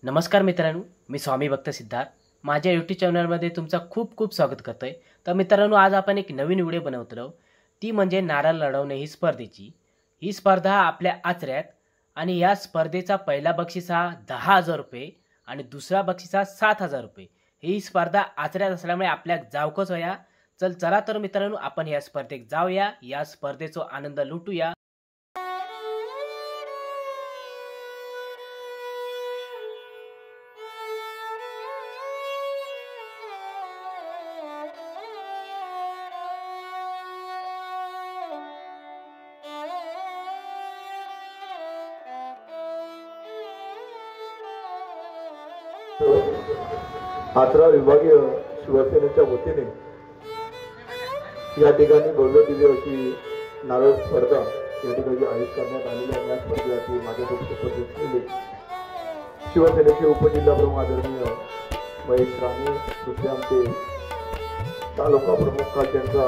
नमस्कार मित्रांनो, मी स्वामी भक्त सिद्धार्थ माझ्या यूट्यूब चॅनलमध्ये तुमचा खूप खूप स्वागत करतोय। तर मित्रांनो, आज आपण एक नवीन व्हिडिओ बनवतो, ती म्हणजे नारळ लढवणे ही स्पर्धेची। ही स्पर्धा आपल्या आचऱ्यात आणि या स्पर्धेचा पहिला बक्षीस हा 10,000 रुपये आणि दुसरा बक्षीस हा 7,000 रुपये। ही स्पर्धा आचऱ्यात असल्यामुळे आपल्या जावकच होया। चला तर मित्रांनो, आपण या स्पर्धेत जाऊया, या स्पर्धेचा आनंद लुटूया। आचरा विभागीय शिवसेनेच्या वतीने या ठिकाणी भव्य दिव्य अशी नारळ स्पर्धा या ठिकाणी आयोजित करण्यात आलेली आहे। या स्पर्धेसाठी माझ्यासोबत उपस्थित असलेले शिवसेनेचे उपजिल्हाप्रमुख आदरणीय महेश राणे, दुसरे आमचे तालुका प्रमुख त्यांचा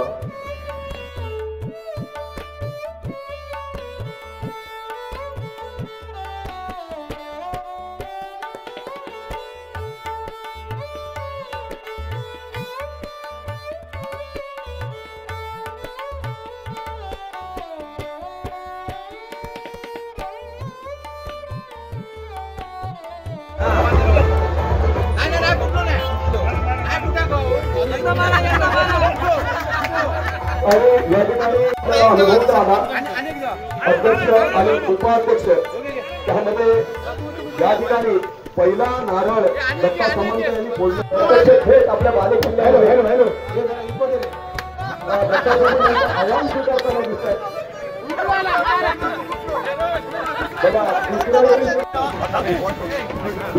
या ठिकाणी अध्यक्ष आणि उपाध्यक्ष त्यामध्ये या ठिकाणी पहिला नारळ दत्ता सामंत यांनी फोडले थेट आपल्या बालेकिल्ल्यावर आव्हान स्वीकारताना दिसत आहे।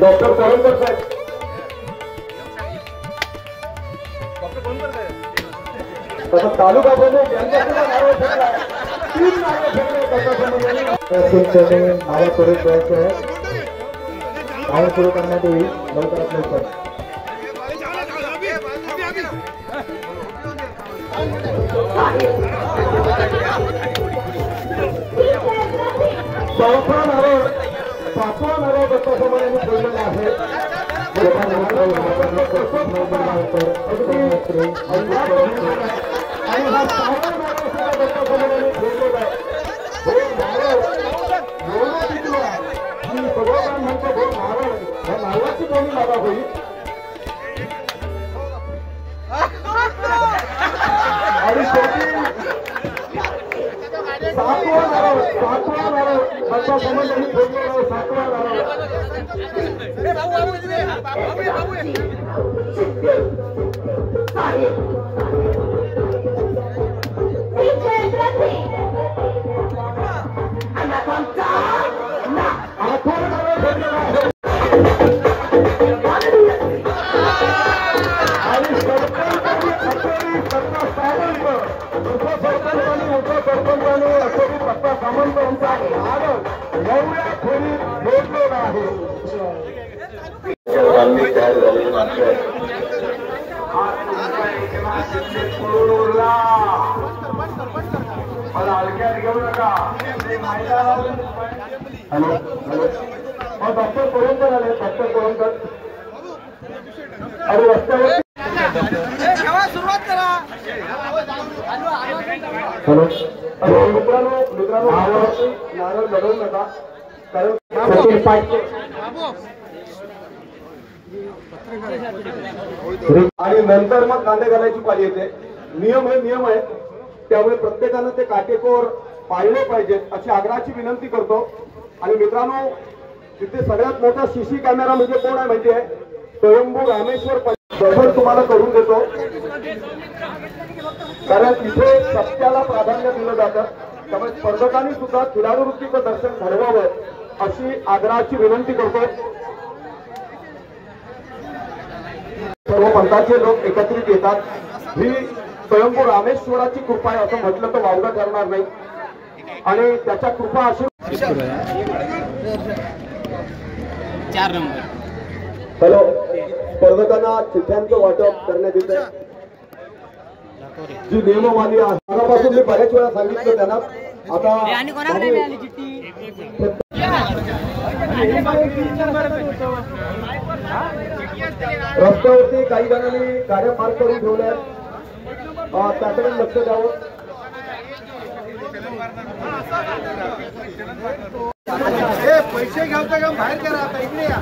डॉक्टर कोळंबकर साहेब, तालुका प्रमुख यांचा सुद्धा नारळ फेकला आहे। 3 नारळ फेकले दत्ता सामंत यांनी। नारळ सुरू करायचं आहे, नारळ सुरू करण्यात येईल लवकरात लवकर। चौथा नारळ, 5वा नारळ दत्ता सामंत यांनी फोडलेला आहे। आणि हा 6वा नारळ सुद्धा दत्ता सामंत यांनी फोडलेला आहे। सगळं म्हणतो नारळ, ह्या नारळाची कोणी बाबा होईल आणि शेवटी 7वा नारळ दत्ता सामंत यांनी फोडलेला आहे। 7वा नारळ दत्ता सामंत यांचा नारळ 9व्या फेरीत जोडलेला आहे। तयार झालेली माणसं हलक्यात घेऊ नका। हॅलो डॉक्टर कोळंबकर आले, डॉक्टर कोळंबकर अरे रस्त्यावर हॅलो मित्रांनो नारळ लढवू नका, कारण आणि नंतर मग कांदे घालायची पाळी येते। नियम आहे, त्यामुळे प्रत्येकानं ते काटेकोर पाळले पाहिजेत अशी आग्रहाची विनंती करतो। आणि मित्रांनो, तिथे सगळ्यात मोठा सीसी कॅमेरा म्हणजे कोण आहे माहिती आहे? स्वयंभू रामेश्वर दर्शन तुम्हाला करून देतो, कारण इथे सत्याला प्राधान्य दिलं जातं। त्यामुळे स्पर्धकांनी सुद्धा खिलाडूवृत्तीचं दर्शन घडवावं अशी आग्रहाची विनंती करतो। सर्व पंथाचे लोक एकत्रित येतात, ही स्वयंभू रामेश्वराची कृपा आहे असं म्हटलं तर वावगं ठरणार नाही। आणि त्याच्या कृपा अशी 4 नंबर हॅलो स्पर्धकांना चिठ्ठ्यांचं वाटप करण्यात येत आहे। जी नियमवाली आहे त्यापासून मी बऱ्याच वेळा सांगितलं त्यांना, आता रस्त्यावरती काही जणांनी गाड्या पार्क करून ठेवल्या, त्याकडे लक्ष द्यावं. पैसे घ्यायचं का बाहेर करा, आता इकडे या.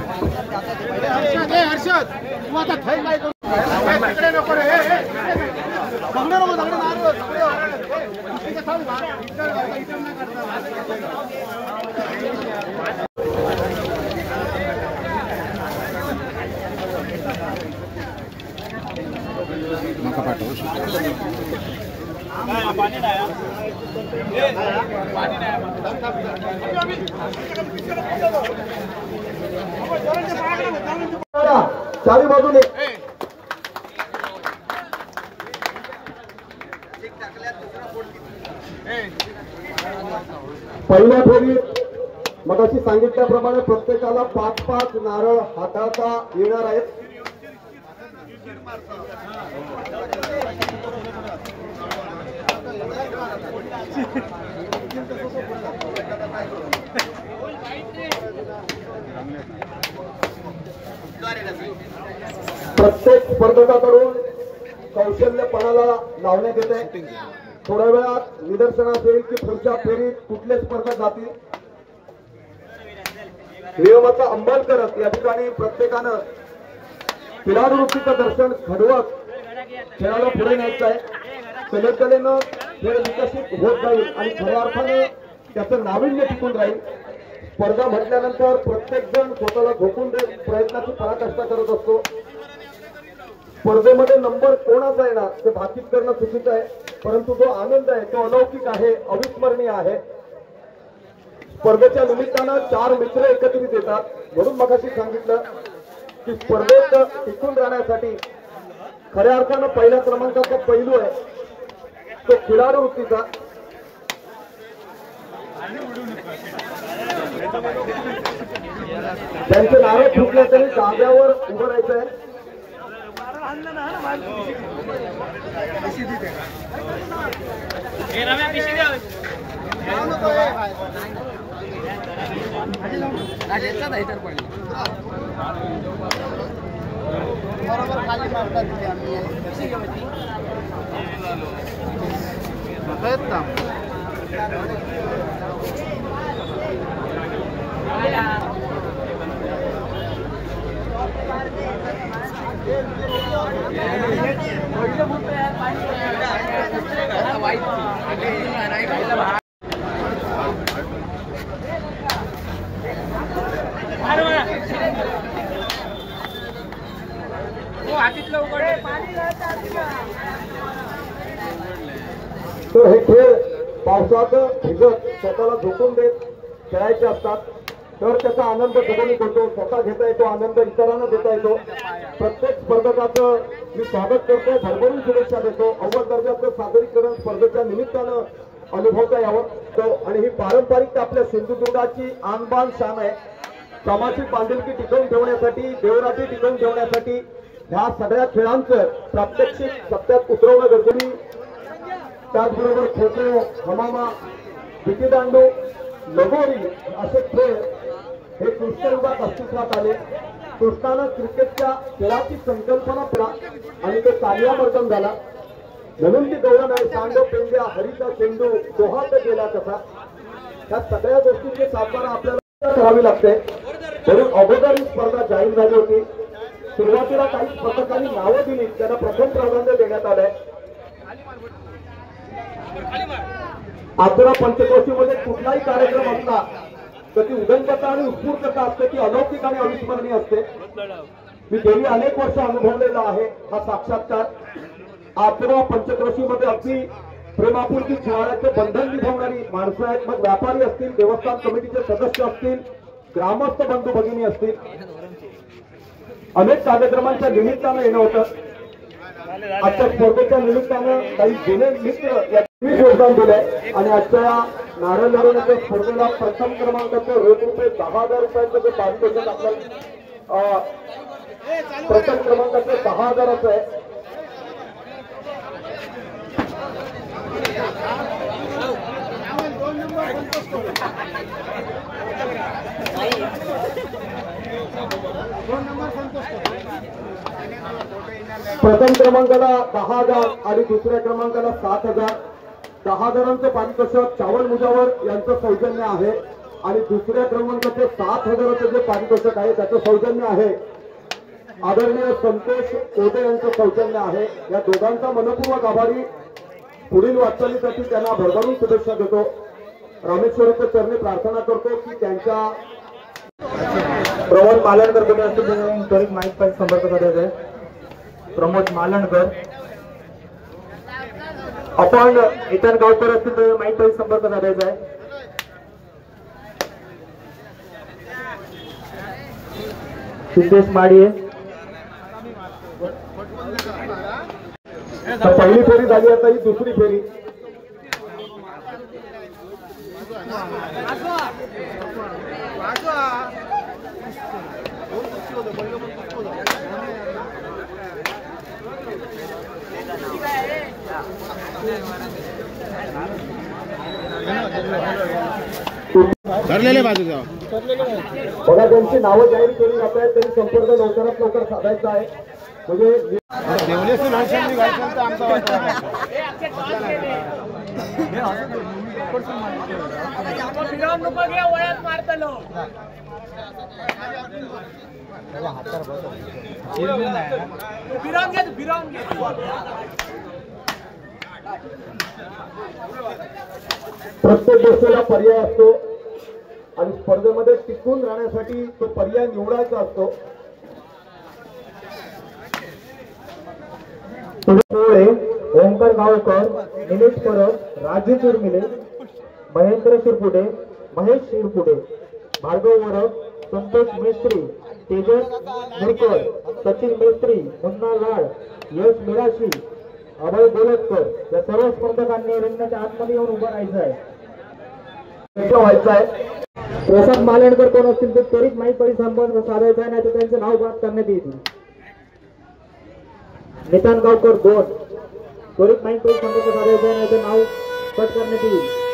हर्षद तू आता थैल नाही करू, तिकडे नको रे, दगडे नको, दगडे मारू, चारी बाजूने पहिल्या फेरीत मगाशी सांगितल्याप्रमाणे प्रत्येकाला 5-5 नारळ हाताळता येणार आहेत. प्रत्येक स्पर्धकाकडून कौशल्यपणाला लावण्यात येते. थोड्या वेळात निदर्शनास येईल की पुढच्या फेरीत कुठले स्पर्धक जातील. नियमाचा अंमल करत या ठिकाणी प्रत्येकानं खिलाडू वृत्तीचं दर्शन घडवत खेळाला पुढे न्यायचं आहे. सलग कलेनं खेळ विकसित होत जाईल आणि खऱ्या अर्थाने त्याचं नाविन्य टिकून राहील. स्पर्धा म्हटल्यानंतर प्रत्येक जण स्वतःला झोकून देत प्रयत्नाची पराकाष्ठा करत असतो. स्पर्धेमध्ये नंबर कोणाचा येणार ते भाकीत करणं चुकीचं आहे, परंतु जो आनंद आहे तो अलौकिक आहे, अविस्मरणीय आहे. स्पर्धेच्या निमित्तानं 4 मित्र एकत्रित येतात. म्हणून मगाशी सांगितलं की स्पर्धेत टिकून राहण्यासाठी खऱ्या अर्थानं पहिल्या क्रमांकाचा पैलू आहे तो खिलाडू वृत्तीचा. त्यांचे नारळ फुटले तरी जाग्यावर उभं राहायचं आहे. बरोबर खाली मारतात तर हे खेळ पावसात भिजत स्वतःला झोकून देत खेळायचे असतात. तर त्याचा आनंद दुगणित होतो. स्वतः घेता येतो, आनंद इतरांना देता येतो. प्रत्येक स्पर्धकाचं मी स्वागत करतो, भरभरून शुभेच्छा देतो. अव्वल दर्जाचं सादरीकरण स्पर्धेच्या निमित्तानं अनुभवता यावं. आणि ही पारंपरिकता आपल्या सिंधुदुर्गाची आणबाण शान आहे. सामाजिक बांधिलकी टिकवून ठेवण्यासाठी, देवराटी टिकवून ठेवण्यासाठी ह्या सगळ्या खेळांचं प्रात्यक्षिक सत्यात उतरवणं गरजेचं. त्याचबरोबर खो खो, हमामा, विटीदांडू, लगोरी असे खेळ हे कृष्णयुगात अस्तित्वात आले. कृष्णानं क्रिकेटच्या खेळाची संकल्पना केला आणि तो कार्यामर्दन झाला. म्हणून ती गौरव आहे, सांडव पेंड्या, हरीचा चेंडू, दोहात गेला कसा. त्या सगळ्या गोष्टींची साधना आपल्याला करावी लागते. म्हणून अगोदर ही स्पर्धा जाहीर झाली होती. सुरुवातीला काही स्पर्धकांनी नावं दिली, त्यांना प्रथम प्राधान्य देण्यात आलंय. आजरा पंचक्रोशीमध्ये कुठलाही कार्यक्रम असला तर ती उदंडता आणि उत्स्फूर्तता असते, ती अलौकिक आणि अविस्मरणीय असते. मी गेली अनेक वर्ष अनुभवलेला आहे हा साक्षात्कार. आजरा पंचक्रोशीमध्ये अगदी प्रेमापुलकी जिव्हाळ्याचे बंधन निभावणारी माणसं आहेत. मग व्यापारी असतील, देवस्थान कमिटीचे सदस्य असतील, ग्रामस्थ बंधू भगिनी असतील. अनेक कार्यक्रमांच्या निमित्तानं येणं होतं. आजच्या स्पर्धेच्या निमित्तानं काही जुने मित्र यांनी योगदान दिलंय आणि आजच्या नारळ लढवण्याच्या स्पर्धेला प्रथम क्रमांकाचं रोख रुपये 10,000 रुपयांचं जे पारितोषिक आपल्याला प्रथम क्रमांकाचं 10,000चं आहे. प्रथम क्रमांकाला 10,000 आणि दुसऱ्या क्रमांकाला 7,000. 10,000चं पारितोषिक चावल मुजावर यांचं सौजन्य आहे आणि दुसऱ्या क्रमांकाचे 7,000चं जे पारितोषिक आहे त्याचं सौजन्य आहे आदरणीय संतोष कोटे यांचं सौजन्य आहे. या दोघांचा मनपूर्वक आभारी. पुढील वाटचालीसाठी त्यांना भरभरून शुभेच्छा देतो. रामेश्वराच्या चरणी प्रार्थना करतो की त्यांच्या प्रमोद मालणकर कोणी असतील त्वरित माहीत पाहिजे संपर्क करायचा आहे. प्रमोद मालणकर. आपण इतर गावकर असतील तर माहीत पाहिजे संपर्क साधायचा आहे. सिद्धेश माडिये. पहिली फेरी झाली, आता ही दुसरी फेरी. ठरलेले बाजूचा बघा त्यांची नावं जाहीर केली जात आहेत तरी संपर्क लवकरात लवकर साधायचा आहे. म्हणजे देवलेसून हर्षण निघायचं आमचा प्रत्येक गोष्टीला पर्याय असतो आणि स्पर्धेमध्ये टिकून राहण्यासाठी तो पर्याय निवडायचा असतो. ओंकार गावकर, निलेश परब, राजू चुरमिले, महेंद्र शिरपुडे, महेश शिरपुडे, भार्गव वरब, संतोष मेस्त्री, तेजस मुरकर, सचिन मेस्त्री, मुन्ना लाड, यश मिराशी, अभय गोलतकर या सर्व स्पर्धकांनी रिंगणाच्या आतमध्ये येऊन उभं राहायचं आहे. व्हायचं आहे. प्रसाद मालणकर कोण असतील तर त्वरित माहीत पाहिजे संपर्क साधायचा आहे, नाही तर त्यांचं नाव बाद करण्यात येईल. नितान गावकर 2 त्वरित माहीत पाहिजे संपर्क साधायचा आहे, नाही तर नाव कट करण्यात येईल.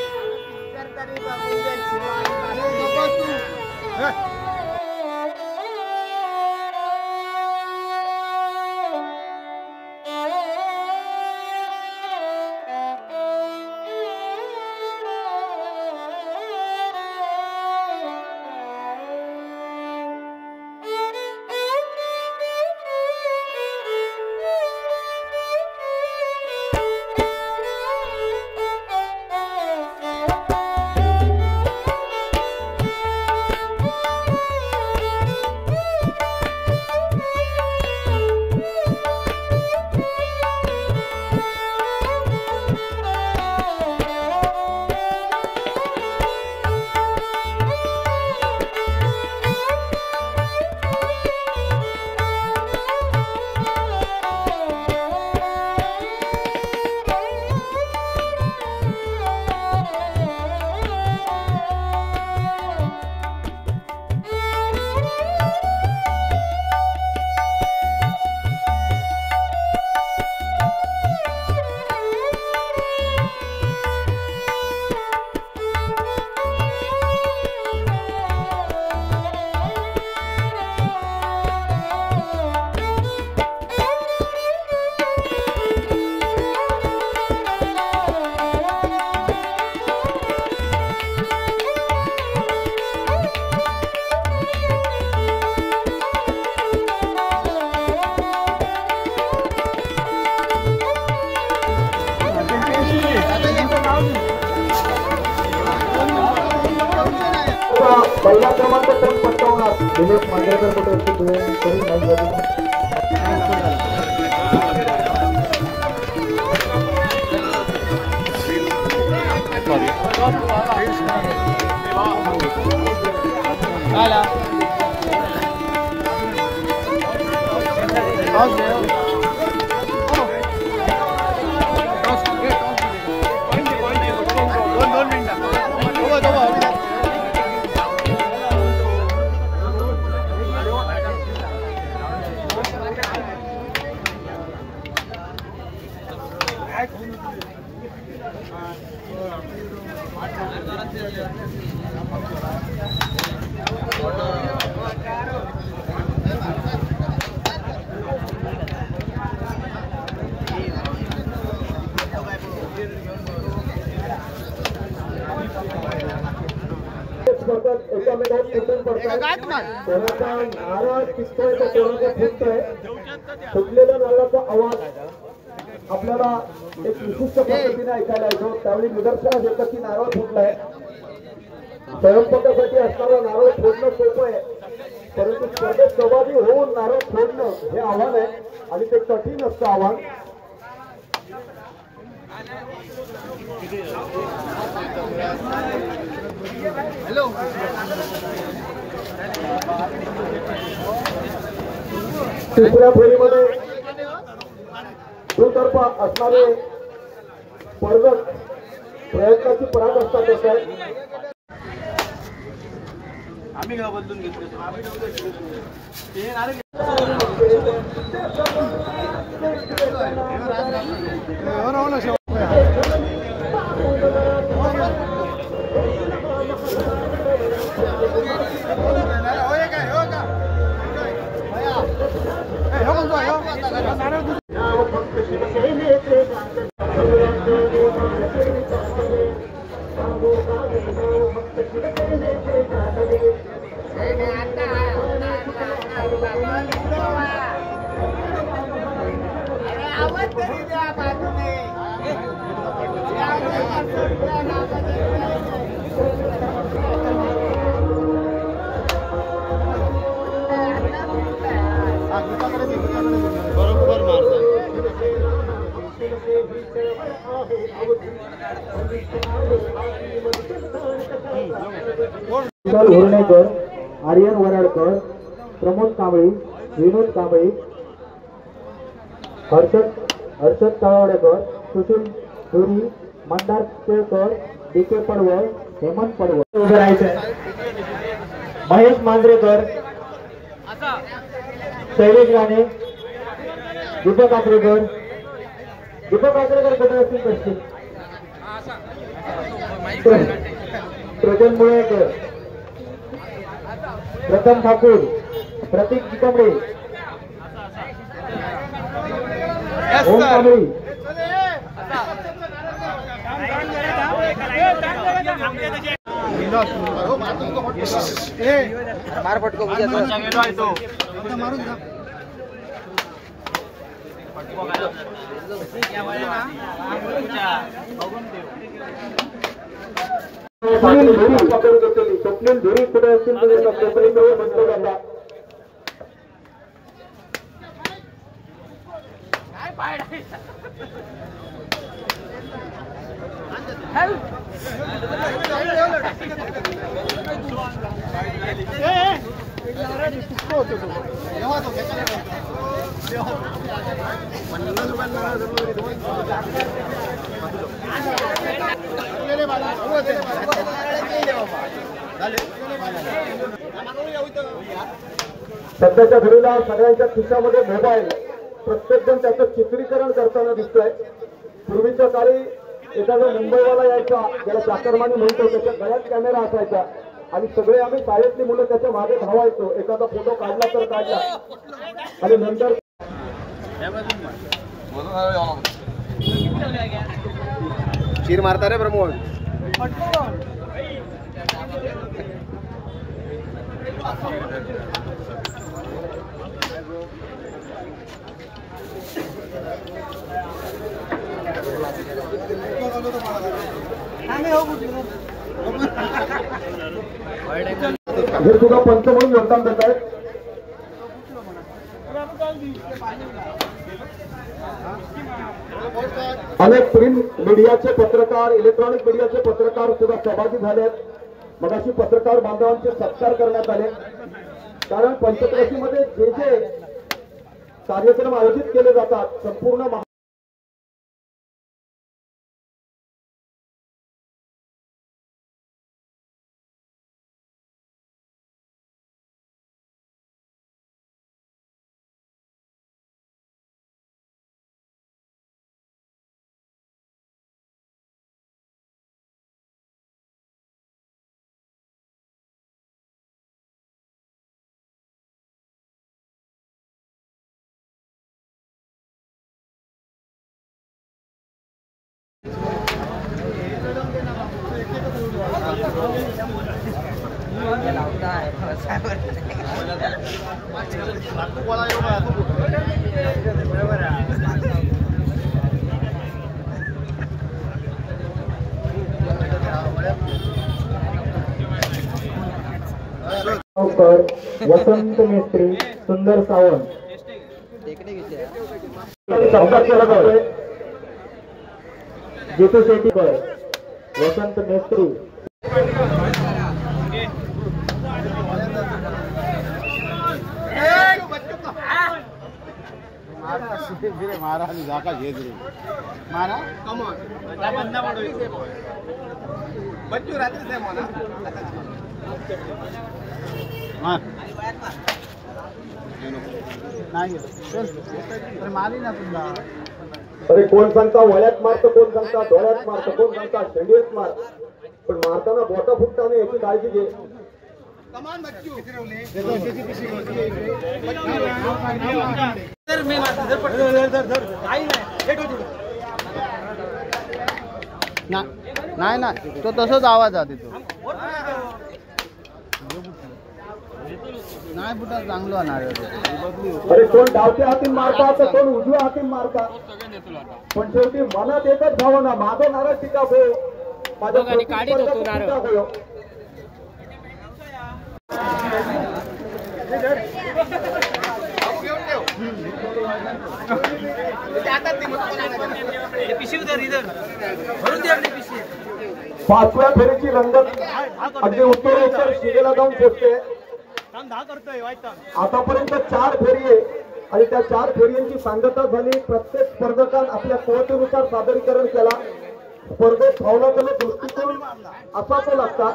पहिला क्रमांक तर पटकावणार दिनेश मांजरेकर कुठे असतील तरी नाही. काय तुम्हाला कोणाचा नारळ पिकतोय तर कोणाचा फुटतोय. फुटलेल्या नारळाचा आवाज आपल्याला एक विशिष्ट पद्धतीने ऐकायला येतो. त्यावेळी निदर्शनास येतं की नारळ फुटलाय. स्वयंपाकासाठी असणारा नारळ फोडणं सोपं आहे, परंतु स्पर्धेत सहभागी होऊन नारळ फोडणं हे आव्हान आहे आणि ते कठीण असतं आव्हान. हॅलो तिसऱ्या फेरीमध्ये दुतर्फा असणारे स्पर्धक प्रयत्नाची पराकाष्ठा करत आहेत. आम्ही गाव बदलून घेतलं बरोबर मारतो. विशाल उर्णेकर, आर्यन वराडकर, प्रमोद कांबळी, विनोद कांबळी, हर्षद तळवडेकर, सुशील धुरी, मंदार केळकर, डी.के. पडवळ, हेमंत पडवळ उभे राहायचंय. महेश मांजरेकर, शैलेश राणे, दीपक आचरेकर कुठे असतील बसतील. प्रजन मुळेकर, प्रथम ठाकूर, प्रतीक जिकंबडे, ओम कांबळी, मारपटको मारून स्वप्नील धुरी कुठे असतील म्हटलं जाता. सध्याच्या घडीला सगळ्यांच्या खिशामध्ये मोबाईल, प्रत्येक जण त्याचं चित्रीकरण करताना दिसतोय. पूर्वीच्या काळी एखादा मुंबईवाला यायचा, ज्याला चाकरमानी म्हणतो, त्याच्या गळ्यात कॅमेरा असायचा आणि सगळे आम्ही शाळेतली मुलं त्याच्या मागे धावायचो. एखादा फोटो काढला तर काढला आणि नंतर चीर मारता रे प्रमोद. हे सुद्धा पंच म्हणून योगदान देत आहेत. अनेक प्रिंट मीडियाचे पत्रकार, इलेक्ट्रॉनिक मीडियाचे पत्रकार सुद्धा सहभागी झालेत. मगाशी पत्रकार बांधवांचे सत्कार करण्यात आले. कारण पंचक्रोशीमध्ये जे जे कार्यक्रम आयोजित केले जातात संपूर्ण वसंत मेस्त्री, सुंदर सावंत, जितू शेट्टीकर, वसंत मेस्त्री, मारा जाका घेत रे मारा कमॉन बंद पडो बच्चू रात्री से मला हां नाही चल मारी ना तुला अरे कोण सांगता वळ्यात मारतं, कोण सांगता डोळ्यात मारतं, कोण सांगता शेंडीत मार, पण मारताना बोटा फुटताना याची काळजी घे. कमान बच्चू नाही ना तो तसंच आवाज आहे तिथं नाही बुटा चांगलं होणार. अरे कोण डावच्या हातीन मारता तर कोण उजव्या हातीन मारता, पण शेवटी मनात एकच भावना, माझा नारळ टिका हो, माझ्या प्रतिस्पर्ध्याचा टिका हो. पाचव्या फेरीची रंगत अगदी उत्तर शिगेला जाऊन पोचते. आतापर्यंत 4 फेरी आहे आणि त्या 4 फेरींची सांगता झाली. प्रत्येक स्पर्धकान आपल्या कुवतीनुसार सादरीकरण केला. स्पर्धेत फावला त्याला दृष्टिकोन असा तो लागतात.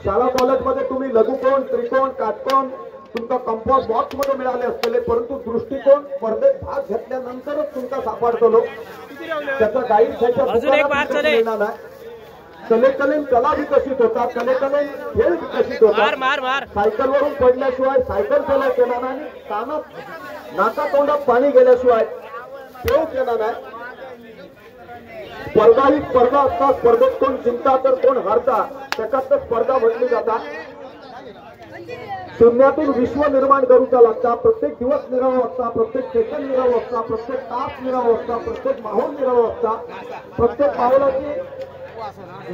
शाळा कॉलेजमध्ये तुम्ही लघुकोन, त्रिकोण, काटकोन तुमचा कंपास बॉक्स मध्ये मिळाले असलेले, परंतु दृष्टिकोन स्पर्धेत भाग घेतल्यानंतरच तुमचा सापडतो. त्याचा गाईड मिळणार नाही. कलेकलेन कला विकसित होतात, कलेकलेन खेळ विकसित होतात. सायकलवरून पडल्याशिवाय सायकल चालवता येणार नाही, कानात नाका तोंडात पाणी गेल्याशिवाय खेळ येणार नाही. स्पर्धा ही स्पर्धा असतात. स्पर्धेत कोण जिंकता तर कोण हारता, त्याच्यात स्पर्धा म्हटली जातात. शून्यातून विश्व निर्माण करूचा लागता. प्रत्येक दिवस निरावा असता, प्रत्येक सेकंद निरावा असता, प्रत्येक तास निरावा असता, प्रत्येक माहोल निरावा असता. प्रत्येक पावलाची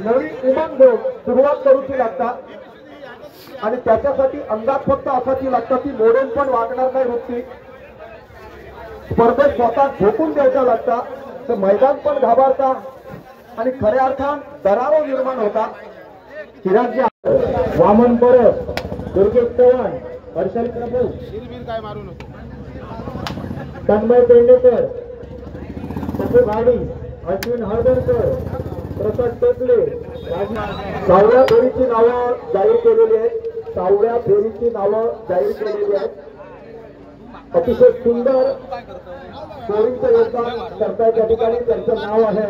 नवी उमंग घेऊन सुरुवात करूची लागता आणि त्याच्यासाठी अंदाज फक्त असाची लागता की मोडेल पण वागणार नाही वृत्ती. स्पर्धेत स्वतः झोकून द्यायचा लागता, तर मैदान पण घाबरता आणि खऱ्या अर्थान दरारो निर्माण होता. चिरागजी वामन परब, दुर्गेश चव्हाण, हर्षल प्रभू, काय मारू नको, तन्मय पेंडेकर, सपू घाडी, अश्विन हळदणकर, प्रसाद टेकले. 6व्या फेरीची नावं जाहीर केलेली आहेत. 6व्या फेरीची नावं जाहीर केलेली आहेत. अतिशय सुंदर स्कोरिंगचं योगदान करतायत या ठिकाणी. त्यांचं नाव आहे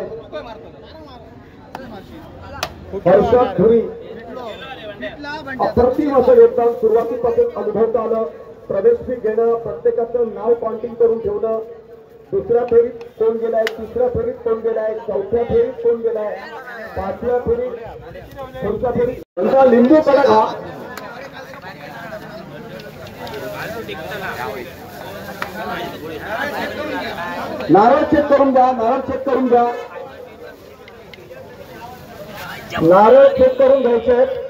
हर्षद धुरी. अप्रतिम असं योगदान सुरुवातीपासून अनुभवता आलं. प्रवेश फी घेणं, प्रत्येकाचं नाव काउंटिंग करून ठेवणं, दुसऱ्या फेरीत कोण गेलाय, तिसऱ्या फेरीत कोण गेलाय, चौथ्या फेरीत कोण गेलाय, 5व्या फेरीत, 4थ्या फेरीत. त्यांचा लिंबू कडक हा नारळ चेक करून द्या, नारळ चेक करून द्या, नारळ चेक करून घ्यायचे.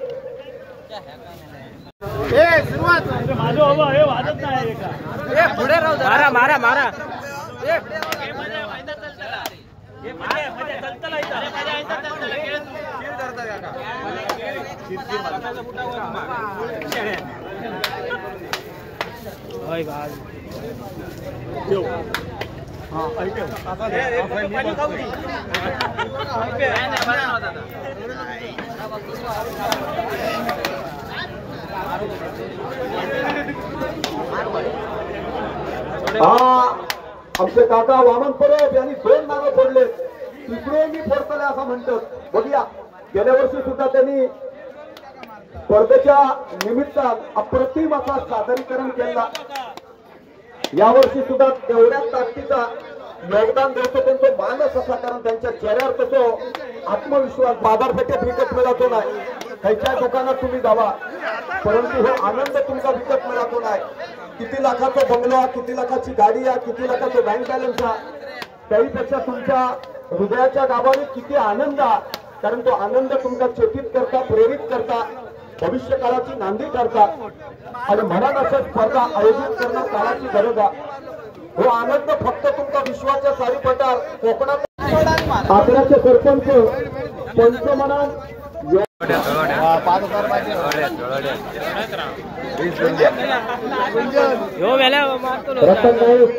सुरुवात माझं बाबा हे वाजत नाही का पुढे राहू, मारा मारा मारा. आमचे काका वामन परब यांनी 2 नारळ फोडले, तिसरे मी फोडतले असं म्हणतात. बघूया, गेल्या वर्षी सुद्धा त्यांनी स्पर्धेच्या निमित्तानं अप्रतिम असा सादरीकरण केला. यावर्षी सुद्धा तेवढ्याच ताकदीचा योगदान देतो त्यांचा मानस असा, कारण त्यांच्या चेहऱ्यावर तसं आत्मविश्वास. बाजारपेठेत विकत मिळतो नाही, खयच्या दुकानात तुम्ही जावा, परंतु हो आनंद तुमचा विकत मिळतो नाही. किती लाखाचा बंगला, किती लाखाची गाडी आहे, किती लाखाचा बँक बॅलन्स आहे, त्याहीपेक्षा तुमच्या हृदयाच्या गावाने किती आनंद आहे. कारण तो आनंद तुमचा चेतित करता, प्रेरित करता, भविष्य काळाची नांदी करता. आणि म्हणून असं स्पर्धा आयोजित करणं काळाची गरज आहे. हो आनंद फक्त तुमचा विश्वाच्या चारीपटार कोकणात. आग्र्याचे सरपंच पंचमनान रतन नाईक,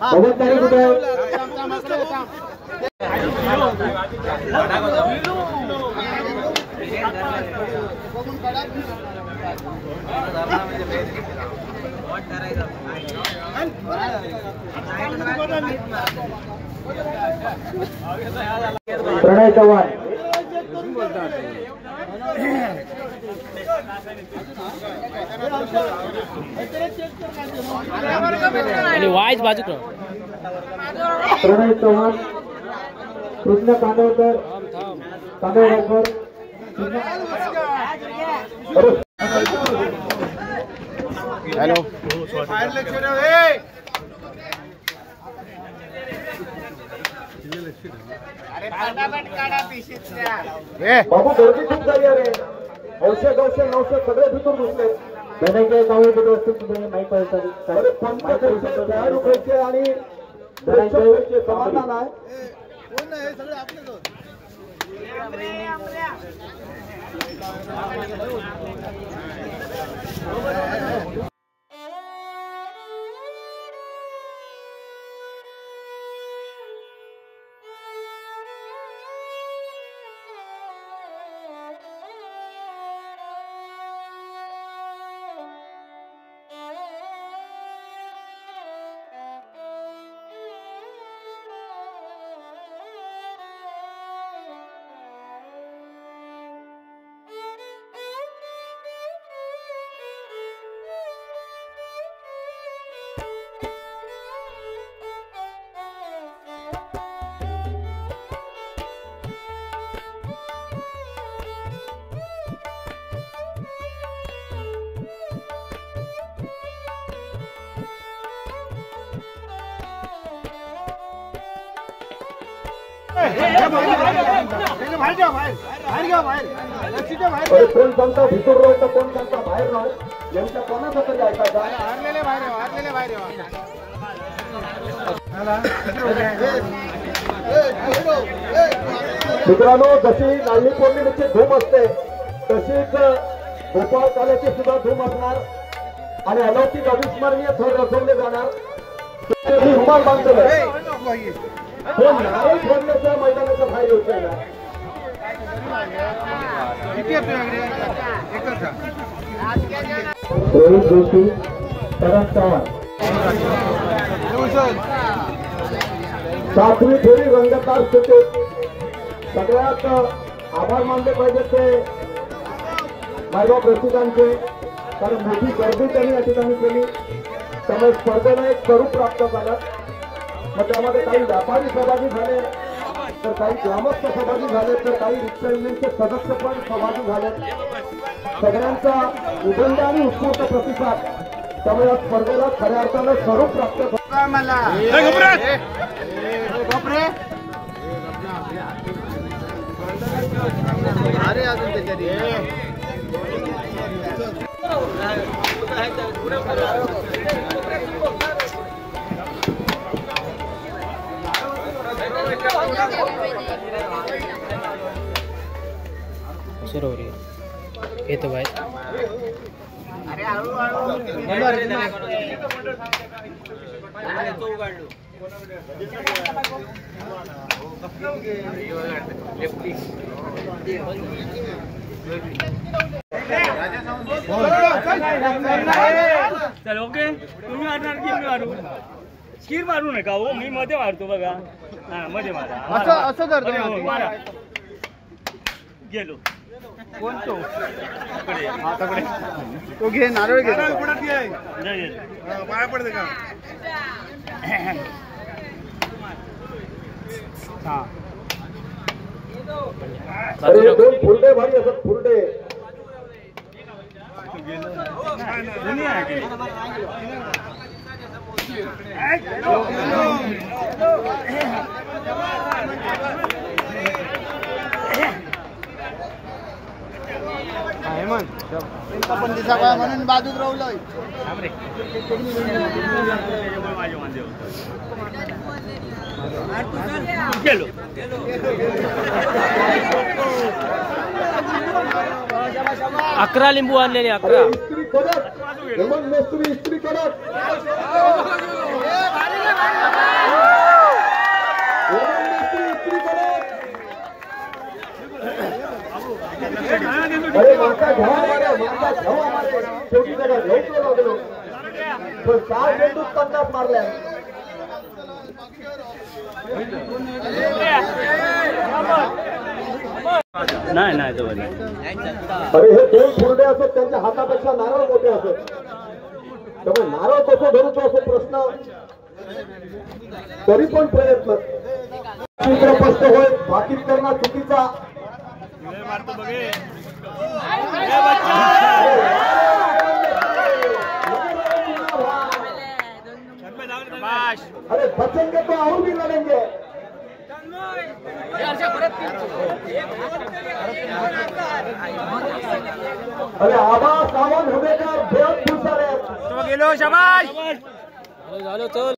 भगवंतारी कुठे प्रणय चव्हाण वाईज बाजू प्रणय चव्हाण, कृष्ण कांदळकर, हॅलो बाबू गर्दी खूप झाली अरे. औषध 900 सगळे भितून घुसले. अरे पंच तयार उठायचे आणि समाधान आहे. कोण सांगता भितूर राहू तर कोण सांगता बाहेर राहू, यांच्या कोणाचा तरी ऐकायचा. मित्रांनो, जशी नारळी पौर्णिमेची धूम असते तशीच गोपाळ काल्याची सुद्धा धूम असणार आणि अलौकिक अविस्मरणीय थर रचवले जाणार. रुमाल बांधलेलं नारळ फोडण्याच्या मैदानाच्या बाहेर येऊ शकणार. रोहित जोशी, शरद चव्हाण. 7वी फेरी रंगतदार स्थितीत. सगळ्यात आभार मानले पाहिजे ते मायबाप रसिकांचे, कारण मोठी गर्दी त्यांनी या ठिकाणी केली. त्यामुळे स्पर्धेला एक स्वरूप प्राप्त झालं. मग त्यामध्ये काही व्यापारी सहभागी झाले, तर काही ग्रामस्थ सहभागी झाले, तर काही रिक्षा युनियनचे सदस्य पण सहभागी झाले. सगळ्यांचा उदंड आणि उत्स्फूर्त प्रतिसाद. त्यामुळे या स्पर्धेला खऱ्या अर्थानं स्वरूप प्राप्त अरे अजून त्याच्यात बरोबर आहे. येतो बाहेर. चल ओके, तुम्ही मारणार की मी मारू? स्किर मारू नका हो, मी मध्ये मारतो बघा. हा मध्ये मारा. असं करतो मारा. गेलो. कोण तो तो घे नारळ घे पाया पडते का अरे दोन फुरडे भारी असत फुरडे पण दिसा काय म्हणून बाजूत राहलोय गेलो 11 लिंबू आणलेले 11 इस्त्री कडक हेमंत मेस्त्री इस्त्री कडक अरे माता घ्यावा मारे शेवटी जगा घ्यायचो लागलो पण 4 चेंडूत 50 मारल्या नाही नाही तो अरे हे दोन फुरडे असत त्यांच्या हातापेक्षा नारळ मोठे असत त्यामुळे नारळ कसं धरूचो असो प्रश्न तरी पण प्रयत्न चित्रस्पष्ट होय भाकीत करणं चुकीचा अरे बचेंगे तो और भी लड़ेंगे अरे आवाज सावन होने का बेहद खुश है गेलो शाबाश झालो चल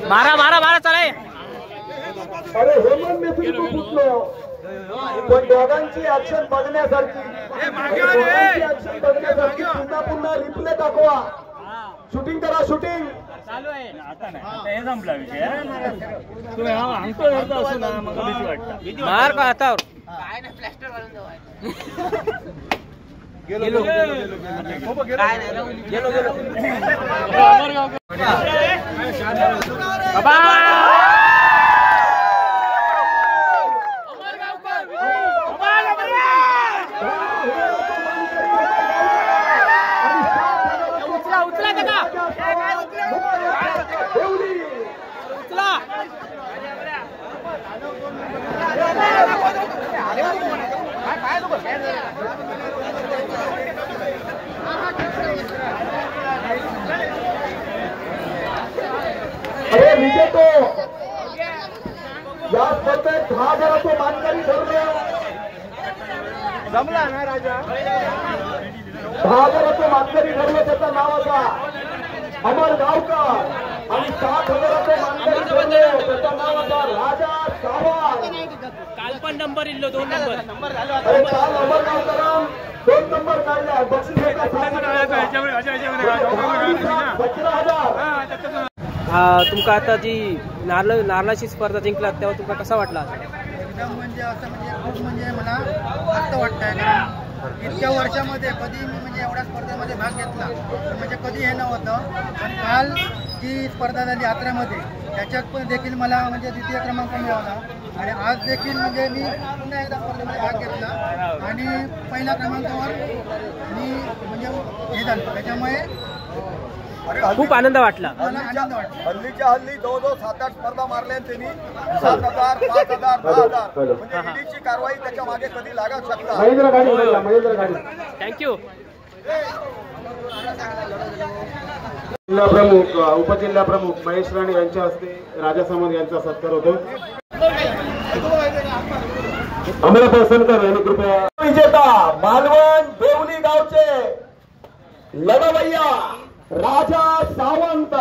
मारा मारा मारा चालेल अरे हेमंत मेस्त्री तू कुठलो पण दोघांची ऍक्शन बघण्यासारखी ऍक्शन बघण्यासारखी पुन्हा पुन्हा रिप्ले दाखवा शूटिंग करा शूटिंग चालू आहे आता नाही आता हे संपला विषय तुम्ही हा अंको धरता असो ना मग भीती वाटतं मार का हातावर काय नाही प्लास्टर घालून देवाय गेलो उचला का उचला अरे विजय तो या स्पर्धेत 10,000 मानकरी ठरले जमला ना राजा 10,000 मानकरी ठरले त्याचं नाव असा अमर गावकर आणि 7,000 मानकरी ठरले त्याचं नाव असा राजा सावंत काल पण नंबर इल्लो 2 नंबर अरे काल अमर गावकराम 2 नंबर काढला बक्षीस 17,000 तुमका आता जी नारळाची स्पर्धा जिंकलात तेव्हा तुमका कसा वाटला एकदम म्हणजे असं म्हणजे खूप म्हणजे मला मस्त वाटतंय कारण इतक्या वर्षामध्ये कधी मी म्हणजे एवढ्या स्पर्धेमध्ये भाग घेतला म्हणजे कधी हे नव्हतं पण काल जी स्पर्धा झाली यात्रेमध्ये त्याच्यात पण देखील मला म्हणजे द्वितीय क्रमांक मिळवला आणि आज देखील म्हणजे मी पुन्हा एकदा स्पर्धेमध्ये भाग घेतला आणि पहिल्या क्रमांकावर मी म्हणजे हे झालं त्याच्यामुळे खूप आनंद वाटला. हल्लीच्या हल्ली जवळजवळ 7-8 स्पर्धा मारल्या त्यांनी. 7,000, 5,000, 10,000 म्हणजे ईडीची कारवाई त्याच्या मागे कधी लागू शकता. थँक्यू. जिल्हा प्रमुख उपजिल्हा प्रमुख महेश राणे यांच्या हस्ते राजा सामंत यांचा सत्कार होतो. अमला पसंतकर यांनी कृपया. विजेता मालवण देवली गावचे लढवय्या राजा सावंत.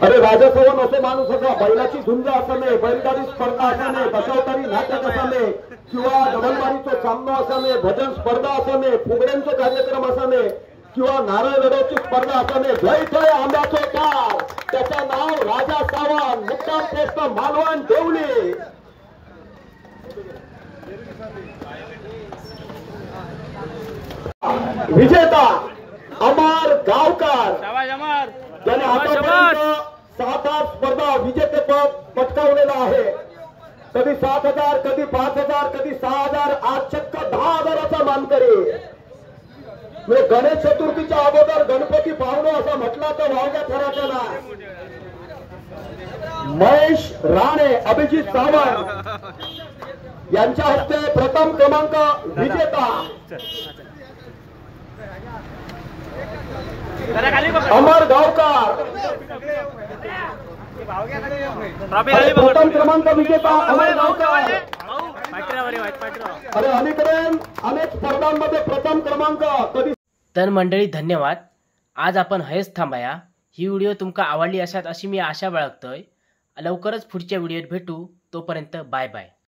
अरे राजा सावंत असे माणूस होता. बैलाची झुंज असं नाही, बैलगाडी स्पर्धा असं नाही, दशावतारी नाटक असं नाही, किंवा डबलबारीचा सामना असा नाही, भजन स्पर्धा असं नाही, फुगड्यांचा कार्यक्रम असा नाही, किंवा नारळ लढवची स्पर्धा असं नाही. जय जय आंब्याचे कार. त्याचं नाव राजा सावंत, मुक्काम पोस्ट मालवण देवली. विजेता अमर गावकर. त्याने आतापर्यंत 7-8 स्पर्धा विजेतेपद पटकावलेलं आहे. कधी 7,000, कधी 5,000, कधी 6,000, आज चक्क 10,000चा मानकरी. म्हणजे गणेश चतुर्थीच्या अगोदर गणपती पाहुणं असं म्हटलं तर वावग्या थराच्या ना. महेश राणे अभिजित सावंत यांच्या हस्ते प्रथम क्रमांक विजेता अमर गावकर. प्रथम क्रमांक विजेता अमर गावकर. अरे अनेक स्पर्धांमध्ये प्रथम क्रमांक कधी. तर मंडळी धन्यवाद. आज आपण हेच थांबाया. ही व्हिडिओ तुमका आवडली असात अशी मी आशा बाळगतोय. लवकरच पुढच्या व्हिडिओत भेटू. तोपर्यंत बाय बाय.